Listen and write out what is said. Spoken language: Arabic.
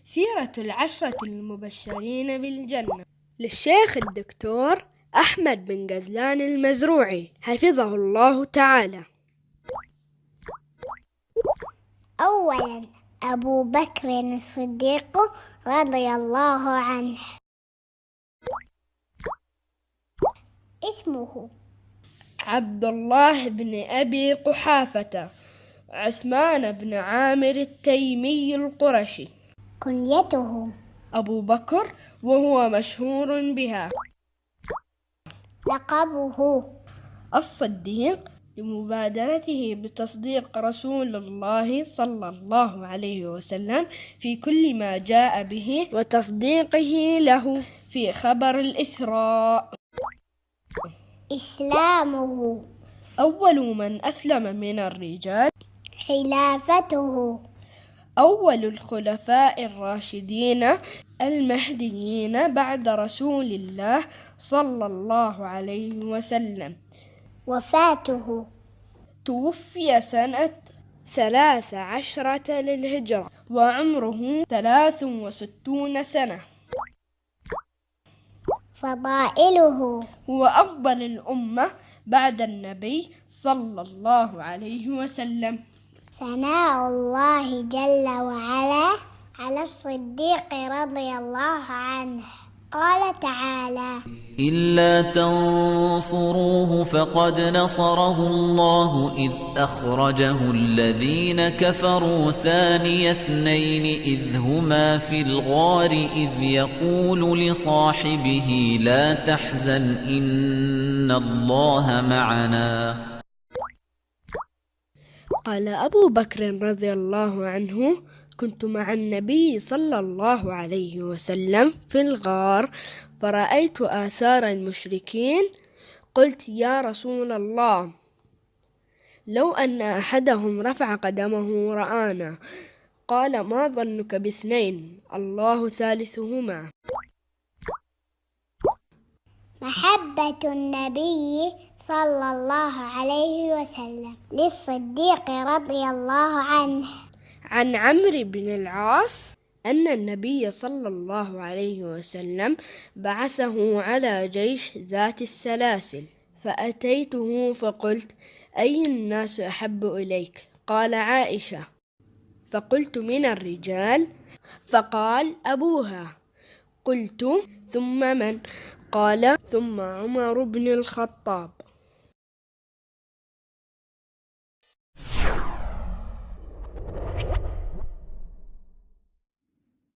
سيرة العشرة المبشرين بالجنة للشيخ الدكتور أحمد بن غزلان المزروعي حفظه الله تعالى. أولا أبو بكر الصديق رضي الله عنه. اسمه عبد الله بن أبي قحافة عثمان بن عامر التيمي القرشي. كنيته أبو بكر وهو مشهور بها. لقبه الصديق لمبادرته بتصديق رسول الله صلى الله عليه وسلم في كل ما جاء به وتصديقه له في خبر الإسراء. إسلامه أول من أسلم من الرجال. خلافته أول الخلفاء الراشدين المهديين بعد رسول الله صلى الله عليه وسلم. وفاته توفي سنة 13 للهجرة وعمره 63 سنة. فضائله هو أفضل الأمة بعد النبي صلى الله عليه وسلم. ثناء الله جل وعلا على الصديق رضي الله عنه. قال تعالى: إلا تنصروه فقد نصره الله إذ أخرجه الذين كفروا ثاني اثنين إذ هما في الغار إذ يقول لصاحبه لا تحزن إن الله معنا. قال أبو بكر رضي الله عنه: كنت مع النبي صلى الله عليه وسلم في الغار فرأيت آثار المشركين، قلت: يا رسول الله، لو أن أحدهم رفع قدمه رآنا. قال: ما ظنك باثنين الله ثالثهما. محبة النبي صلى الله عليه وسلم للصديق رضي الله عنه. عن عمرو بن العاص أن النبي صلى الله عليه وسلم بعثه على جيش ذات السلاسل، فأتيته فقلت: أي الناس أحب إليك؟ قال: عائشة. فقلت: من الرجال؟ فقال: أبوها. قلت: ثم من؟ قال: ثم عمر بن الخطاب.